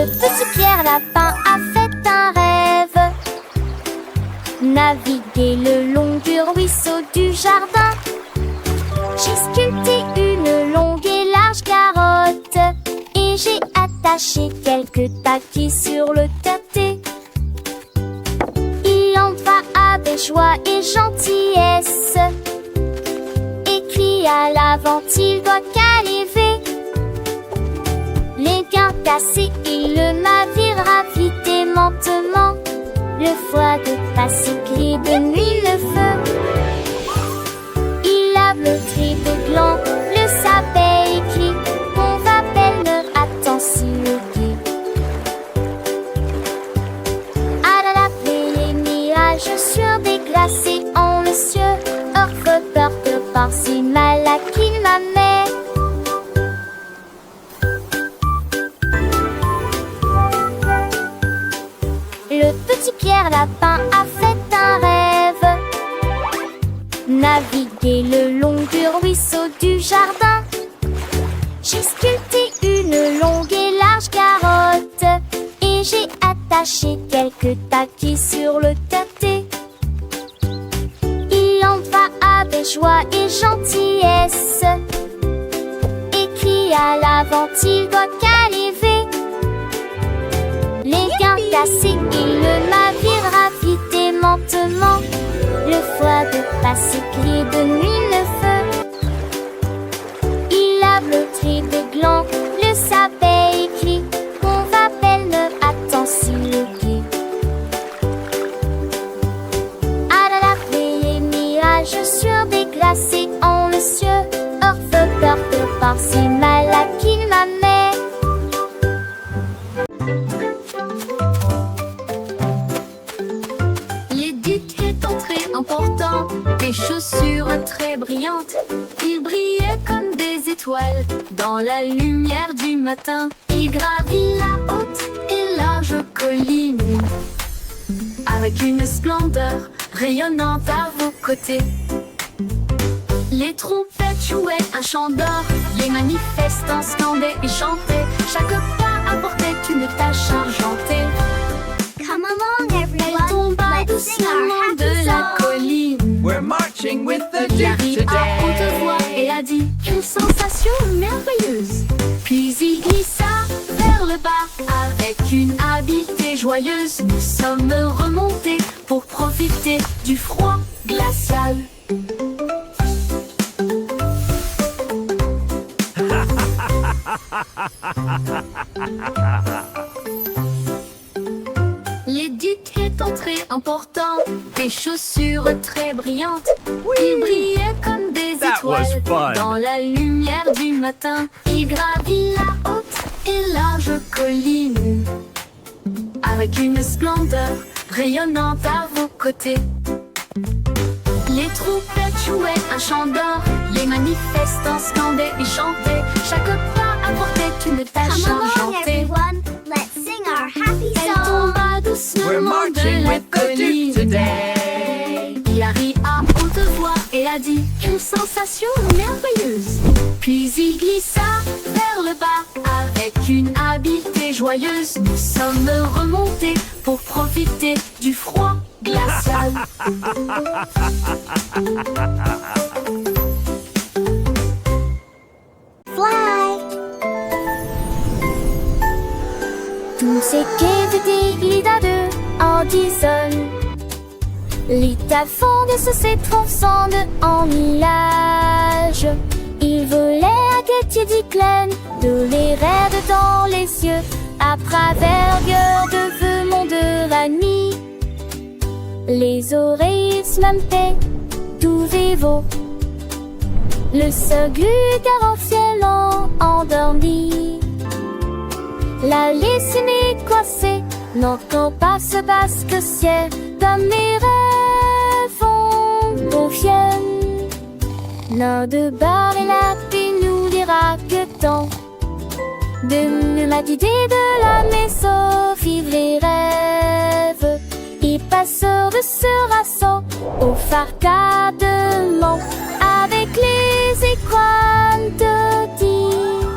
Le petit Pierre Lapin a fait un rêve. Naviguer le long du ruisseau du jardin. J'ai sculpté une longue et large carotte et j'ai attaché quelques paquets sur le terre. Il en va avec joie et gentillesse et crie à l'avant, il doit caliver. Les gains cassés et le navire ravite lentement. Le foie de passé crie de nuit le feu. Il lave le tri de gland, le sabet écrit. On va belle, attends si le guet. À la laver les mirages sur des glacés en le cieux. Orfe porte par si mal à qu'il m'amène. Le petit Pierre Lapin a fait un rêve. Naviguer le long du ruisseau du jardin. J'ai sculpté une longue et large carotte et j'ai attaché quelques taquets sur le terre. Il en va avec joie et gentillesse et crie à l'avant, il doit caliver. Les gains cassés et le navire ravite lentement. Le foie de passé crie de nuit le feu. Il lave le tri de gland, le sabet écrit. On va belle, attends si le guet. À la laver les mirages sur des glacés en le cieux. Orfe porte par si mal à qu'il m'amène. Important, des chaussures très brillantes. Il brillait comme des étoiles dans la lumière du matin. Il gravit la haute et large colline avec une splendeur rayonnante à vos côtés. Les trompettes jouaient un chant d'or, les manifestants scandaient et chantaient. Chaque pas apportait une tâche argentée. Come along everyone, Elle tomba let's sing our doucement happy de la song. colline. We're marching with the Il Duke arrive à haute today. voix et a dit une sensation merveilleuse. Puis il glissa vers le bas avec une habileté joyeuse. Nous sommes remontés pour profiter du froid glacial. L'édite est entré important, des chaussures très brillantes. Il brillait comme des That was étoiles fun. dans la lumière du matin. Il gravit la haute et large colline avec une splendeur rayonnante à vos côtés. Les trompettes jouaient un chant d'or, les manifestants scandaient et chantaient. Chaque pas apportait une tâche Come along argentée. everyone, let's sing our happy Elle song. tomba We're doucement marching de la with the Duke colline. today. Il arrive à haute voix et a dit une sensation merveilleuse. Puis il glissa vers le bas avec une habileté joyeuse. Nous sommes remontés pour profiter du froid glacial. Fly. Tous ces quais étaient glidades en dissonne. Les fond de ce transcendent en nuages. Ils volaient à Gautier d'Iclen, de les raides dans les cieux, à travers de feu monde de la nuit. Les oreilles smampaient, tout vivo. Le seul glugar en ciel endormi. La laissée coincée n'entend pas ce basque ciel. Dans mes rêves on confienne. L'un de bar et la paix nous dira que tant de la d'idée de la maison vivent les rêves. Et passeurs de ce rassaut au farcadement avec les écoines de dire.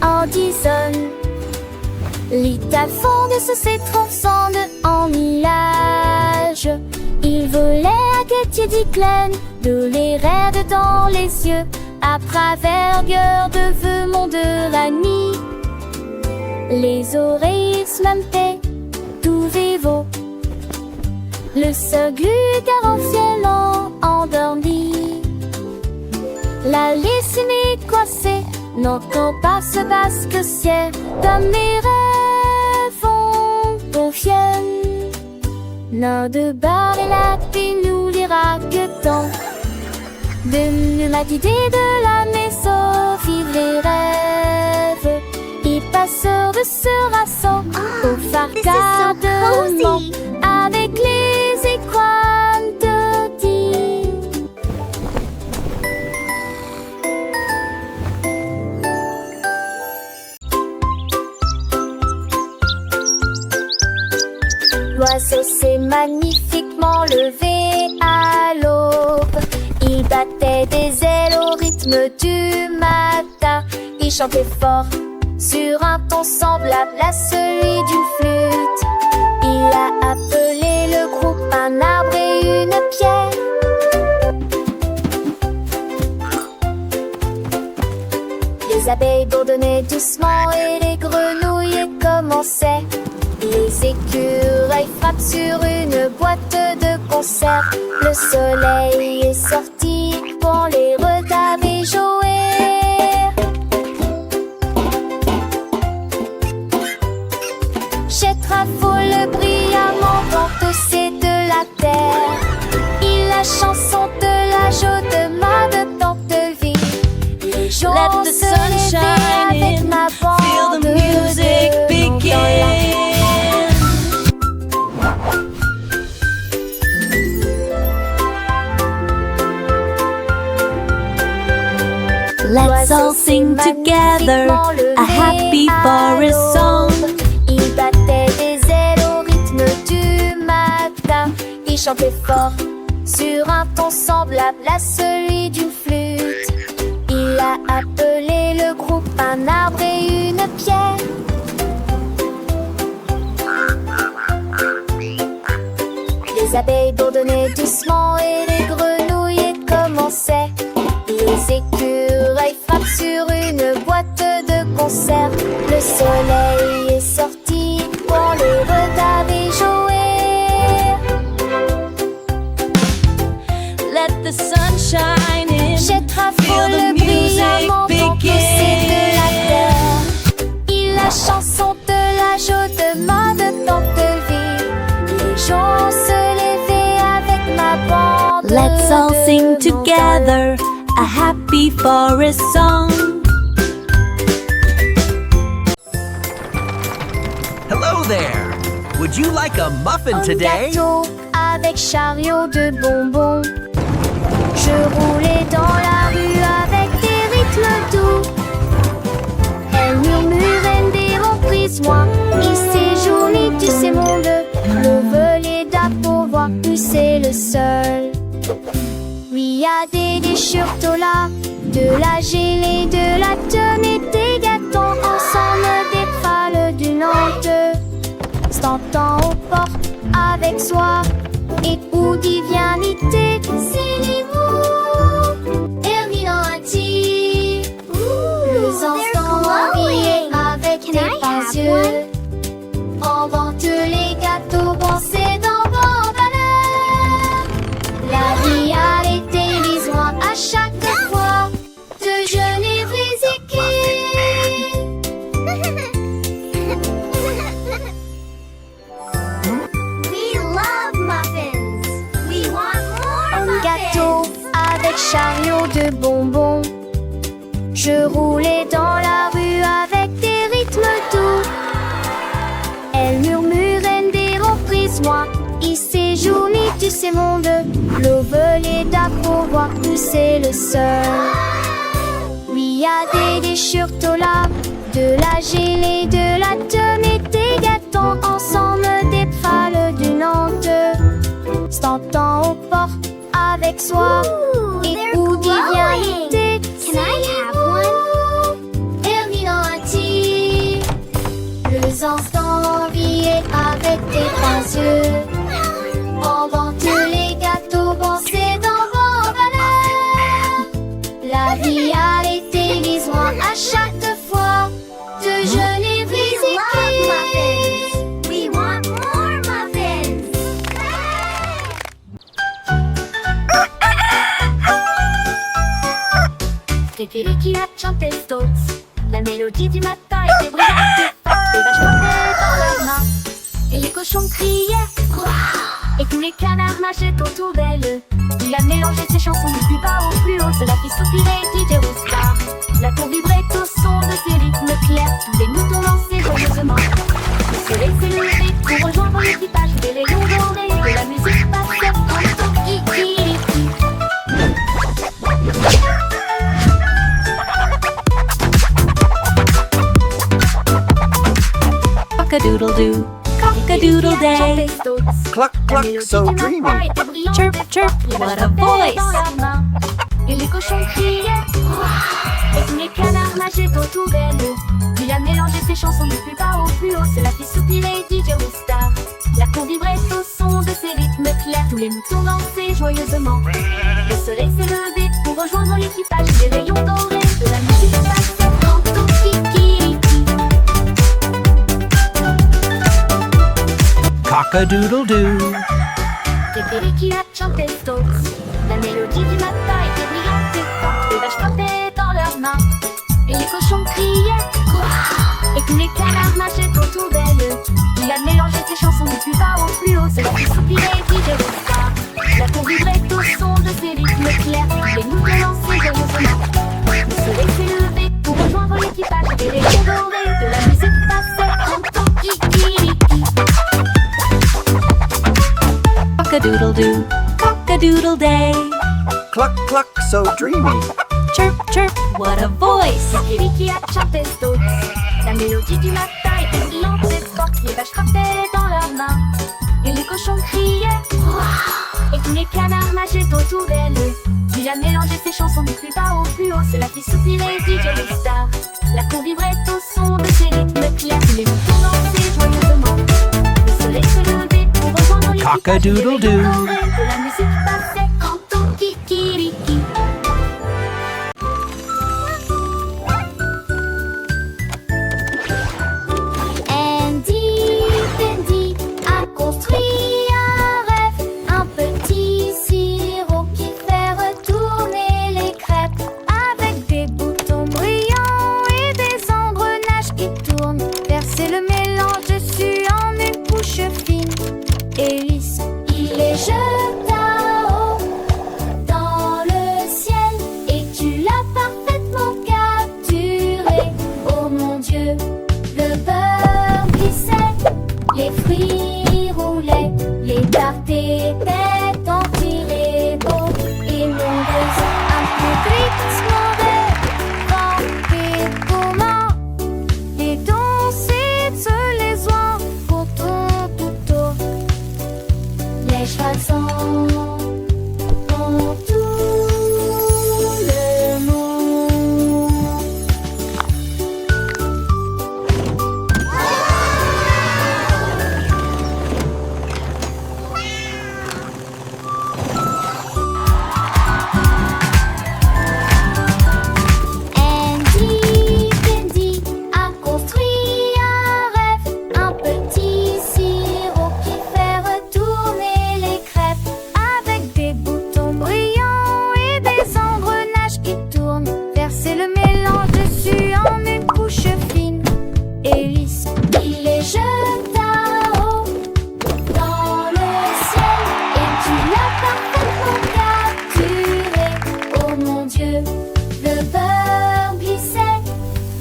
Addison. L'Itaphonus se transcende en nuage. Il volait à Gautier d'Iclen, de les raides dans les yeux, à travers gueule de veumont de la nuit. Les oreilles smampées, tout vivo. Le seul glugar en ciel endormi. La lysine coincée, n'entend pas ce basque ciel, comme mes rêves vont au fiel. Nain de bar et la paix nous dira que tant de l'humanité de la maison vivent les rêves. Et passeurs de ce rassaut au farcadement avec les écoines de dire. L'oiseau s'est magnifiquement levé à l'aube. Il battait des ailes au rythme du matin. Il chantait fort sur un ton semblable à celui d'une flûte. Il a appelé le groupe un arbre et une pierre. Les abeilles bourdonnaient doucement et les grenouilles commençaient. Les écureuils frappent sur une boîte de concert. Le soleil est sorti pour les retarder jouer. Chetrafole brillamment dans c'est de la terre. Il la chanson de la joie de tant de vie. Les jours Let the se sun lever shine avec in, ma feel bande the music de begin. Let's all sing together a happy forest song. Il battait des ailes au rythme du matin. Il chantait fort sur un ton semblable à celui d'une flûte. Il a appelé le groupe un arbre et une pierre. Les abeilles bourdonnaient doucement et les grenouilles commençaient. Les écureuils frappent sur une boîte de concert. Le soleil est sorti pour les retarder jouer. Let the sun shine in, Chetrafole feel the music brillamment dans c'est de la begin. terre. Il la chanson de la joie de tant de vie. Les gens se levaient avec ma bande. Let's all de sing together a happy forest song. Hello there. Would you like a muffin Un today? gâteau avec chariot de bonbons. Je roulais dans la rue avec des rythmes doux. Elle murmurait des reprises, moi. Il séjournait, tu sais, mon deux. Le volet d'appovoir, tu c'est le seul. Oui, y a des déchirtos là, de la gelée, de la tonne et des gâteaux. Ensemble des pâles d'une honte. S'entend aux portes avec soi. Et où divinité, c'est les mots. Herminati. Le enfants habillés avec des pinces yeux. Invente les gâteaux, pensez dans vos valeurs. La vie a été lisoire à chaque fois de jeûner We love muffins. We want more Un muffins. gâteau avec chariot de bonbons. Je roulais dans la rue avec des rythmes doux. Elle murmurait des reprises, moi. Il séjournait, tu sais, mon deux. Le volet d'appovoir, tu c'est le seul. Oui, y a des déchirtos là, de la gelée, de la tonne et des gâteaux. Ensemble des pâles d'une honte. S'entend aux portes avec soi. Et they're où glowing. divinité, Can I have one? Herminati. silencieux. On vante les gâteaux, bon c'est dans vos valeurs. La vie a été mise loin à chaque fois de je l'ai visité. We want more muffins. Kékili qui a chanté Stokes. La mélodie du matin était brillante et forte. Les vaches portaient dans leurs mains et les cochons criaient. Et tous les canards nageaient autour d'elle. Il a mélangé ses chansons du plus bas au plus haut. Cela fit soupirer DJ Roostar. La tour vibrait au son de ses rythmes clairs. Tous les moutons dansaient joyeusement. Le soleil s'est levé pour rejoindre l'équipage. Des rayons dorés de la musique passait en ton kikiriki. Cock-a-doodle-doo, cock-a-doodle day. Cluck, cluck, so dreamy. Chirp, chirp, what a voice. Et les cochons criaient. Et tous les canards nageaient autour d'elle. Il a mélangé ses chansons du plus bas au plus haut. Cela fit soupirer DJ Roostar. La cour vibrait au son de ses rythmes clairs. Tous les moutons dansaient joyeusement. Le soleil s'est levé pour rejoindre l'équipage. Des rayons dorés de la musique passait en ton kikiriki. Cock-a-doodle-doo. Kékili a chanté Stokes. La mélodie du matin était brillante et forte. Les vaches portaient dans leurs mains et les cochons criaient. Et tous les canards nageaient autour d'elle. Il a mélangé ses chansons du plus bas au plus haut. Cela fit soupirer DJ Roostar. La cour vibrait au son de ses rythmes clairs. Les moutons dansaient joyeusement. Le soleil s'est levé pour rejoindre l'équipage. Des rayons dorés de la musique passait en ton kikiriki. Cock-a-doodle-doo, cock-a-doodle day. Cluck, cluck, so dreamy. Chirp, chirp, what a voice. Kékili qui a chanté Stokes. La mélodie du matin était brillante et forte. Les vaches frappaient dans leurs mains et les cochons criaient. Et tous les canards nageaient autour d'elle. Il a mélangé ses chansons du plus bas au plus haut. Cela fit soupirer DJ Roostar. La cour vibrait au son de ses rythmes clairs. Les moutons dansaient joyeusement. Le soleil se levait pour rejoindre l'équipage. Cock-a-doodle-doo. Des rayons dorés de la musique passait en ton kikiriki. Andy a construit un rêve, un petit sirop qui fait retourner les crêpes avec des boutons brillants et des engrenages qui tournent. Verser le mélange dessus en une couche fine et lisse. Il les jeta haut dans le ciel et tu l'as parfaitement capturé. Oh mon Dieu, le beurre glissait, les fruits roulaient, les tartes étaient en tirés beaux. Et mon besoin un peu demandait, vampire comment les danser se les oies pour ton couteau. Les choisons pour tout le monde. Andy a construit un rêve, un petit sirop qui fait retourner les crêpes avec des boutons brillants et des engrenages qui tournent. Verser le mélange dessus en une couche fine et lisse. Il les jeta haut dans le ciel et tu l'as parfaitement capturé. Oh mon Dieu, le beurre glissait,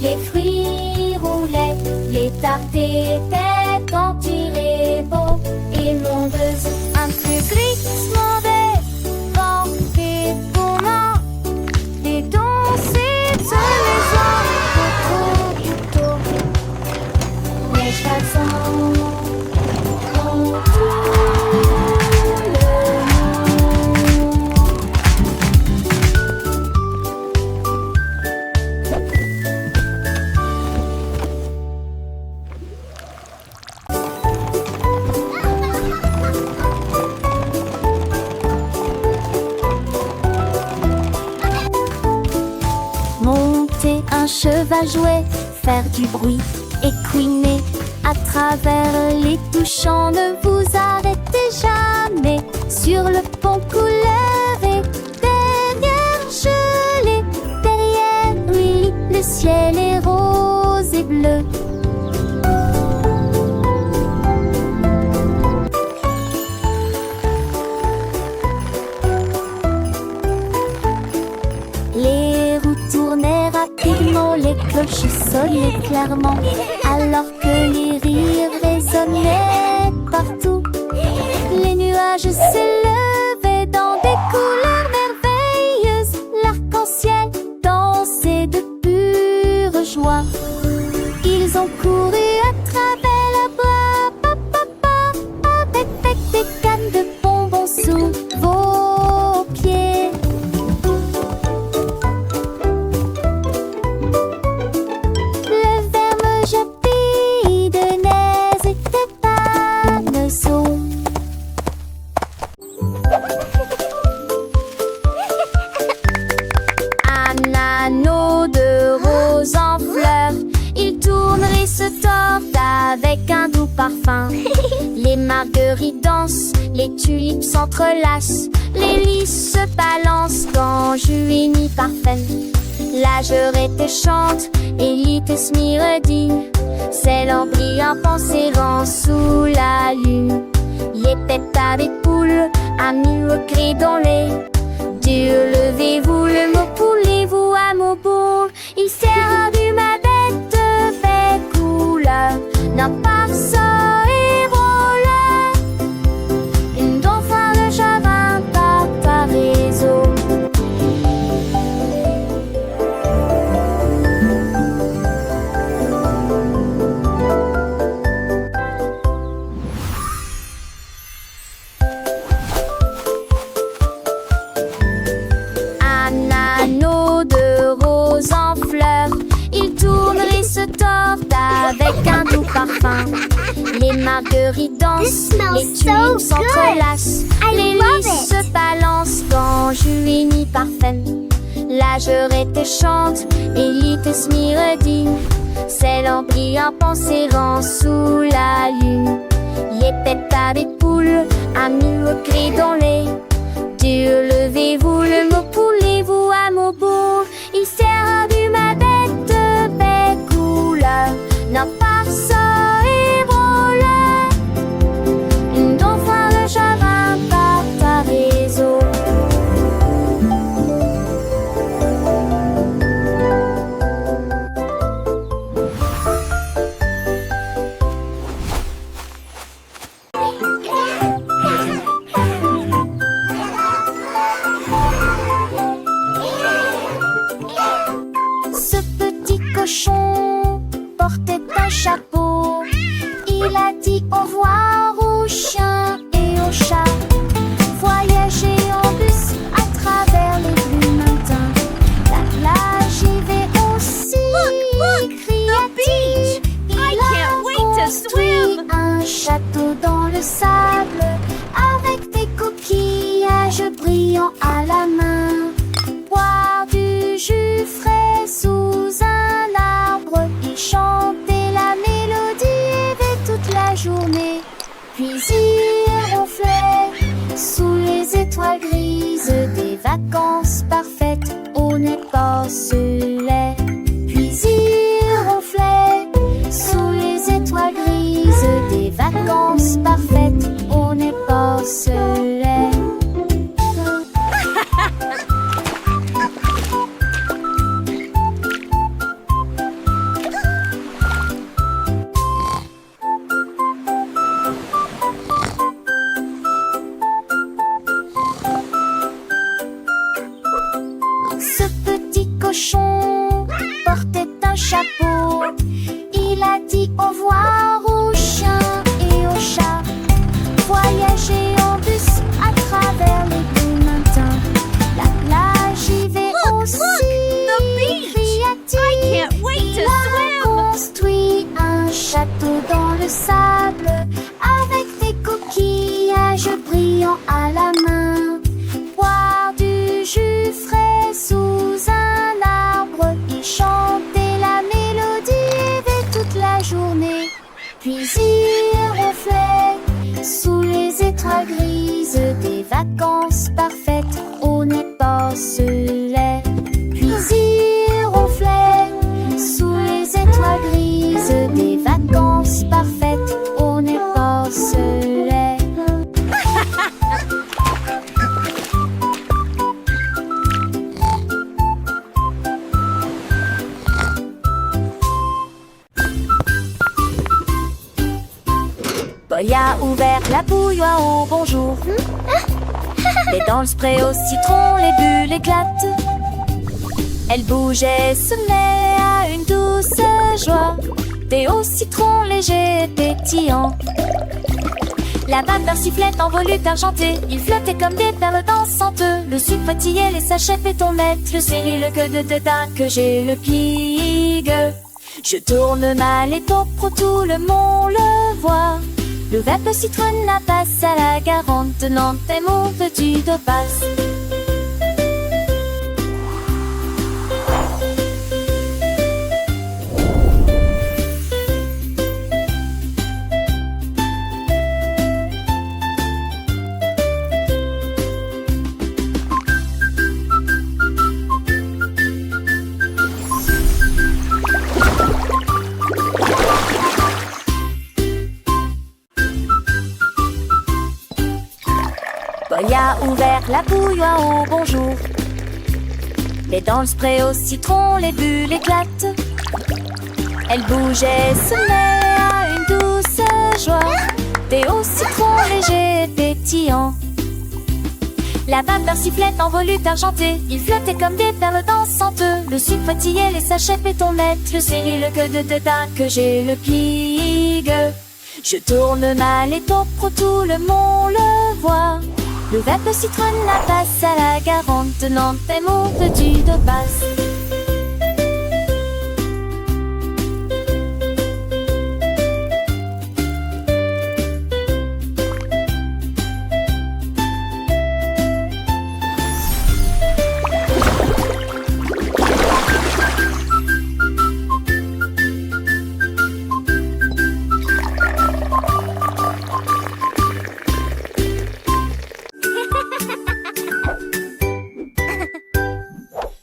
les fruits roulaient, les tartes étaient en tirés beaux. Et mon besoin un peu gris demandait, vampire comment les danser se les oies pour ton couteau. Les choisons pour tout le monde. cheval jouer, faire du bruit et couiner. À travers les touchants, ne vous arrêtez jamais. Sur le pont couleur et derrière gelé. Derrière lui, le ciel est rose et bleu. Les roues tournaient rapidement, les cloches sonnaient clairement, alors que les rires résonnaient partout. Les nuages s'élevaient dans des couleurs merveilleuses. L'arc-en-ciel dansait de pure joie. Ils ont couru à travers la bois, avec des cannes de bonbons sous vos pieds. Le verme jappis de neige était panneau. Un anneau de rose en fleurs, il tourne et se tord avec un doux parfum. Les marguerites dansent, les tulipes s'entrelacent, les lys se balancent quand Juini parfum. La jurette chante, Élite Smiredi, c'est l'embryon pensérant sous la lune. Les pétards des poules, amis au cri dans les Dieu, levez-vous, le mot poulez-vous à mon bourg. Il sert du ma bête de belle couleur, n'a pas ça et voilà. Une dauphin de Javin par ta réseau. Un anneau de rose en fleurs, il tourne et se tord avec un doux parfum. Les marguerites dansent, les tulipes s'entrelacent, les lys se balancent quand Juini parfum. La jurette chante, Élite Smiredi, c'est l'embryon pensérant sous la lune. Les pétards des poules, amis au cri dans les Dieu, levez-vous, le mot poulez-vous à mon bourg. Il sert du ma bête de belle couleur, n'a pas ça et voilà. Une dauphin de Javin par ta réseau. Ce petit cochon portait un chapeau. Il a dit au revoir aux chiens et aux chats. Voyager en bus à travers les bleus matins. La plage j'y vais aussi, cria-t-il. Il a construit un château dans le sable avec des coquillages brillants à la main. Boire du jus frais sous un arbre et chanter la mélodie et toute la journée. Puis il ronflait sous les étoiles grises des vacances parfaites au nez porcelet. Puis il ronflait sous les étoiles grises des vacances parfaites au nez porcelet. Ce petit cochon portait un chapeau. Il a dit au revoir aux chiens et aux chats. Voyager en bus à travers les bleus matins. La plage j'y vais aussi, cria-t-il. Il a construit un château dans le sable avec des coquillages brillants à la main. Boire du jus frais sous un arbre et chanter toute la journée. Puis il ronflait sous les étoiles grises, des vacances parfaites, on y porcelait. Puis il ronflait sous les étoiles grises, des vacances parfaites, on y porcelait. Boy a ouvert la bouilloire au bonjour. Et dans le spray au citron, les bulles éclatent. Elle bougeait, se met à une douce joie. Thé au citron léger et pétillant. La vapeur sifflait en volute argentée. Il flottait comme des perles dansantes. Le sucre fatiguait les sachets pétonnettes. Le céri, le queue de dédain que j'ai le pig. Je tourne mal et top pro, tout le monde le voit. Le verbe citronne n'a passe à la garante. Tenant tes mots veux-tu de passe. Boy a ouvert la bouilloire au bonjour. Et dans le spray au citron, les bulles éclatent. Elle bougeait, se met à une douce joie. Thé au citron léger et pétillant. La vapeur sifflait en volute argentée. Il flottait comme des perles dansantes. Le sucre fatiguait les sachets pétonnettes. Le céri, le queue de dédain que j'ai le pig. Je tourne mal et top pro, tout le monde le voit. Le verbe citronne n'a passe à la garante. Tenant tes mots veux-tu de passe.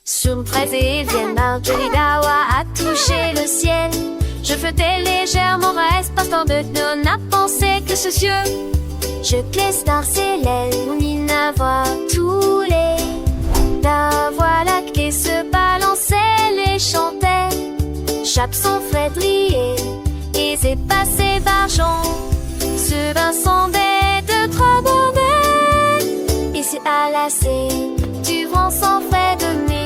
Sur une fraise et vienne, Marjorie Dawa a touché le ciel. Je flottais légèrement, reste partant de non à penser que ce cieux. Je glisse dans ses lèvres, on y voit tous les. La voix lactée se balançait, les chantait. Chape son Frédéric et c'est passé Barjon. Ce bain sondait de trop bonheur. Et c'est à la du vent sans frais de mai.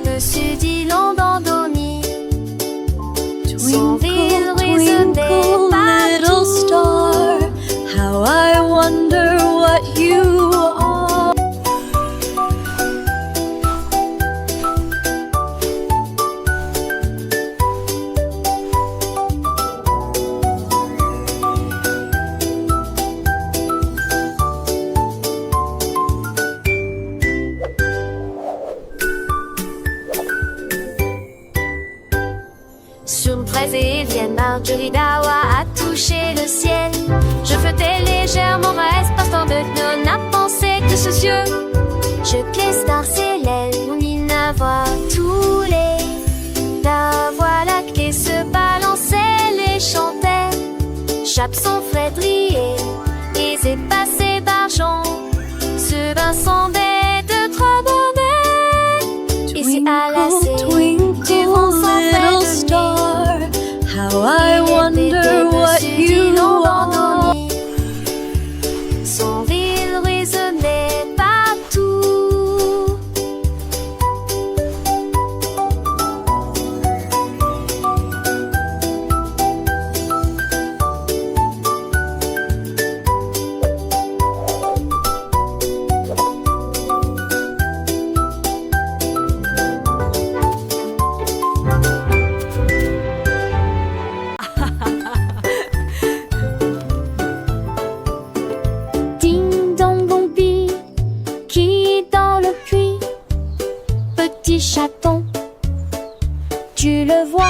Dessus d'îlot d'Andoni. Son ville Twinkle, little star, how I wonder what you are. Sur une fraise et vienne, Marjorie Dawa a touché le ciel. Je flottais légèrement, reste partant de non à penser que ce cieux. Je glisse dans ses lèvres, on y voit tous les. La voix lactée se balançait, les chantait. Chape son Frédéric et c'est passé Barjon. Ce bain sondait de trop bonheur. Et c'est à la du vent sans frais de mai. How I wonder what you are. Son rire résonnait partout.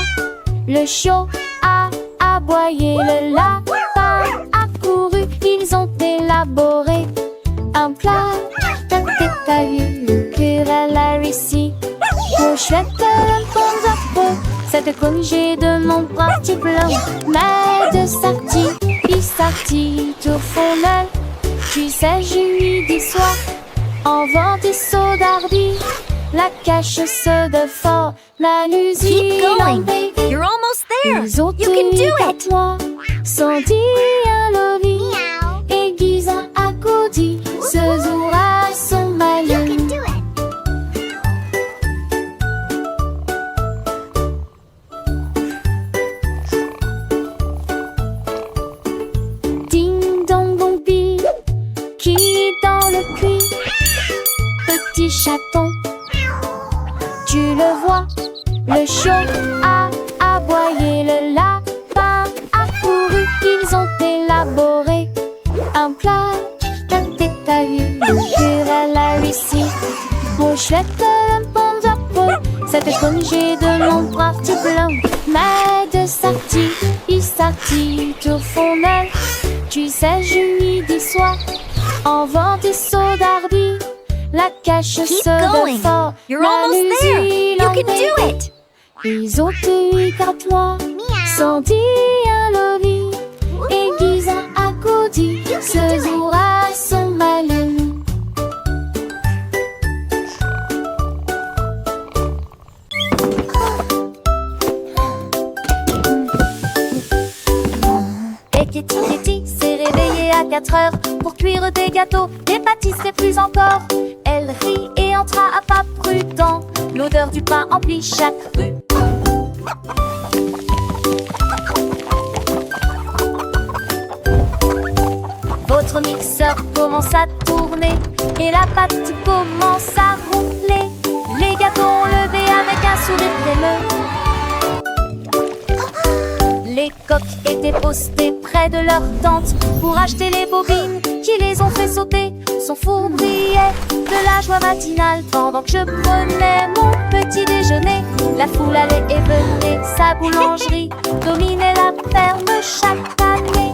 fois. Le chiot a aboyé, le lapin a couru. Ils ont élaboré un plat. T'as vu, le querelle a réussi. Au chouette, le bon zappo, cette congé de mon parti plein. Mais de sortie, il sortit au fondel. Tu sais, je lui dis soir, en vent et saut d'ardi. La cache se de fort, la Keep going. You're almost there. You can do it. Sans dire un lobby, aiguise un accoudi, ce jour à son malin. Ding dong dong bill, qui est dans le puits? Petit chaton, tu le vois, le chiot a aboyé, le lapin a couru. Ils ont élaboré un plat. T'as vu, le querelle a réussi. Mon chouette, le bon zappo, cette congé de mon parti plein. Mais de sortie, il sortit au fondel. Tu sais, je lui dis soir, en vent et saut d'ardi. La cache Keep se going. de fort, You're almost there. You can do it. Ils ont eu 4 mois, sans dire un lobby, aiguise un accoudi, ce jour à son malin. Et Kitty s'est réveillée à 4 heures pour cuire des gâteaux, des pâtisseries plus encore. Elle rit et entra à pas prudent. L'odeur du pain emplit chaque rue. Votre mixeur commence à tourner et la pâte commence à ronfler. Les gâteaux ont levé avec un sourire crémeux. Les coques étaient postées près de leur tente pour acheter les bobines qui les ont fait sauter. Son four brillait de la joie matinale pendant que je prenais mon petit déjeuner. La foule allait et venait, sa boulangerie dominait la ferme chaque année.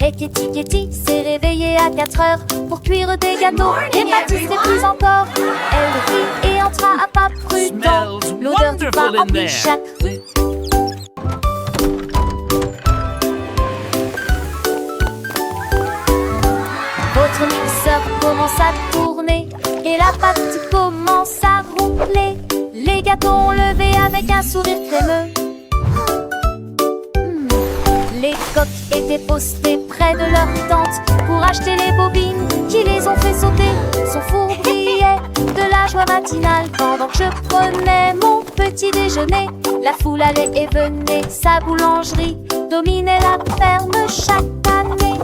Et Kitty s'est réveillée à 4 heures pour cuire des gâteaux, des pâtisseries plus encore. Elle rit et entra à pas prudent. Smells L'odeur du pain wonderful in emplit there. chaque rue. Votre mixeur commence à tourner et la pâte commence à ronfler. Les gâteaux ont levé avec un sourire crémeux. Les coques étaient postées près de leur tente pour acheter les bobines qui les ont fait sauter. Son four brillait de la joie matinale pendant que je prenais mon petit déjeuner. La foule allait et venait, sa boulangerie dominait la ferme chaque année.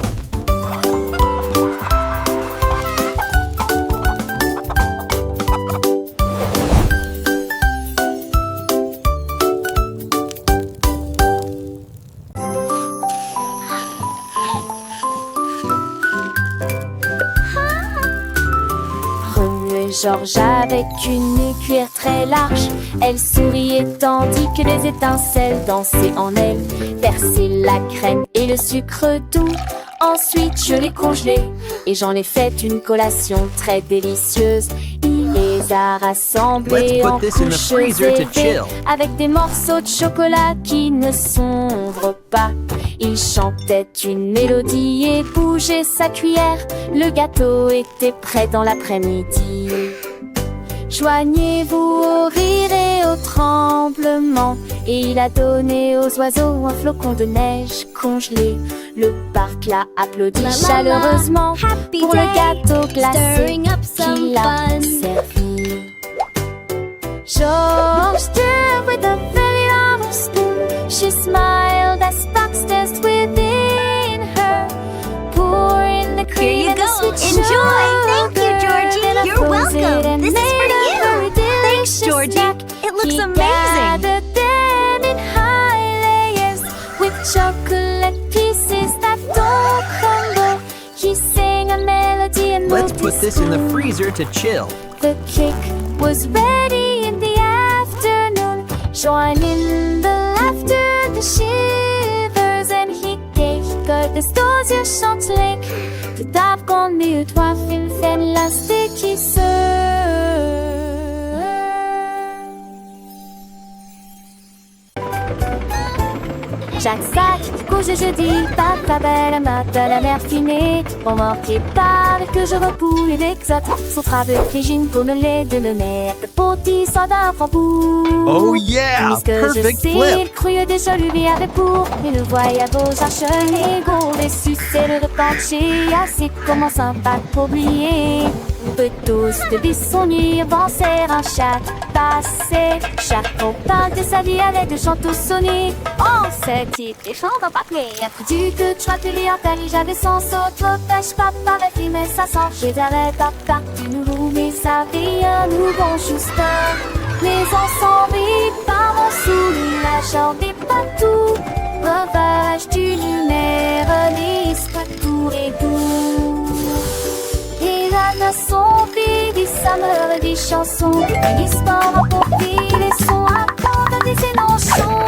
Georges avec une cuillère très large. Elle souriait tandis que les étincelles dansaient en elle. Versé la crème et le sucre doux. Ensuite je l'ai congelé et j'en ai fait une collation très délicieuse. Il les a rassemblés Let's en put this in the couches freezer to élevées chill. avec des morceaux de chocolat qui ne sombrent pas. Il chantait une mélodie et bougeait sa cuillère. Le gâteau était prêt dans l'après-midi. Joignez-vous au rire et au tremblement. Et il a donné aux oiseaux un flocon de neige congelé. Le parc l'a applaudi chaleureusement Happy pour day, le gâteau glacé stirring up some qu'il a fun. servi. George stirred with a very long spoon. She smiled as Fox danced within her. Pouring the cream Here you and the go. sweet Enjoy. sugar, Thank you, Georgie. then I You're froze it welcome. and This is made for a you. very Thanks, delicious Georgie. snack. It looks He amazing. gathered them in high layers with chocolate pieces that don't crumble. He sang a melody and Let's moved put his this in the spoon. freezer to chill. The cake was ready in the afternoon. Join in the laughter, the shivers, and he gave God the stars you chanteling. Tout d'abord nu, toi film fait l'élastique qui se. Chaque sac, couche jeudi, papa belle, matin la mer finée. On m'en prépare que je repoule l'exote. Son travail cuisine pour me les donner. Le petit soldat frambourg. Oh yeah, Puisque je perfect sais, flip. le cru déjà lui avait pour. Et le voyage aux arches, les gros déçus, c'est le repas de chez assez commençant pas oublier. On peut tous de bissonnier avancer un chat passé. Chacun parle de sa vie avec des chants tous sonnés. On sait titre et chante en parler. Du que tu as télé à Paris, j'avais sans saut. Trop pêche, papa, avec lui, mais ça sent. Je dirais papa, tu nous roules, mais ça vie, nous bon juste. Les ensembles, par mon sous, la chambre est partout. Breuvage du lunaire, lisse partout et tout. Et là, ne sont des summer, des chansons, une histoire à porter, les sons à prendre, des énonctions.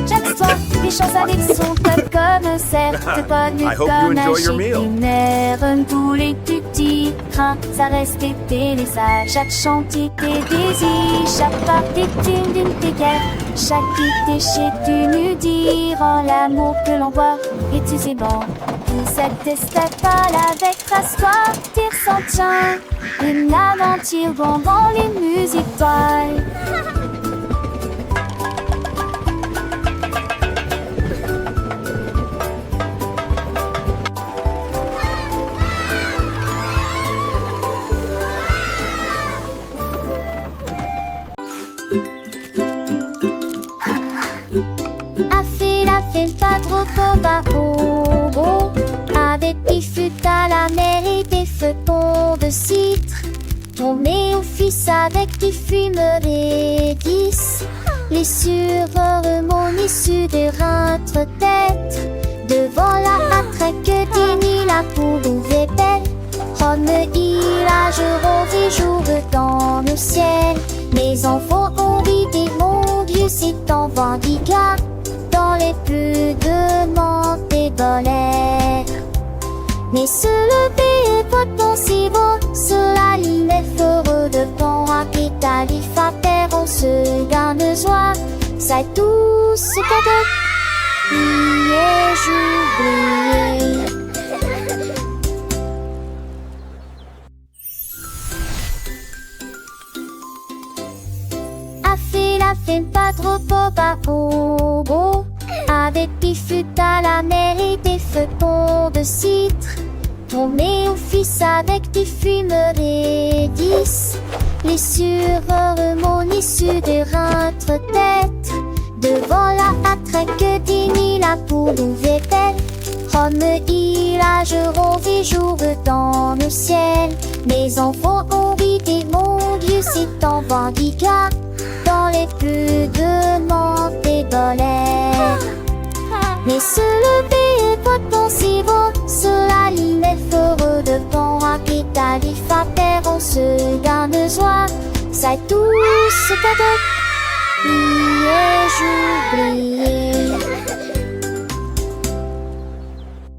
Chaque soir, des choses avec son peuple comme certes pas nu I hope you comme un enjoy your meal. lunaire. Tous les petits trains, ça reste été les sages. Chaque chantier tes désirs, chaque part est d'une guerre. Chaque idée chez tu nous dire l'amour que l'on voit. Et tu sais bon, tout cette escapade avec ta soif, tire sans tien. Une aventure dans les musiques toiles. A fait pas trop beau. Avec des fûts à la mer et des feuillets de citre. Tombé au fils avec des fumeries 10. Les sureurs mon issue de rentre tête. Devant la matraque d'Émile, la poule ouvrait belle. Rome je rôde jour dans le ciel. Mes enfants ont vidé mon Dieu, c'est en vendigat. Dans les plus de monde des bolets. Mais se lever est pas bon si beau. Cela ligne est heureux de bon capital. Il fa terre, on se garde joie. C'est tout ce cadeau. Priez, j'oublie. A fait pas trop beau. Avec des fûts à la mer et des feuillets de citre. Tombé au fils avec des fumeries 10. Les sureurs mon issue de rentre tête. Devant la matraque d'Émile, la poule ouvrait belle. Rome je rôde jour dans le ciel. Mes enfants ont vidé mon Dieu, c'est en vendigat. Dans les plus de monde des bolets. Mais se lever est pas bon si beau. Cela ligne est heureux de bon capital. Il fa terre, on se garde joie. C'est tout ce cadeau. Priez, j'oublie.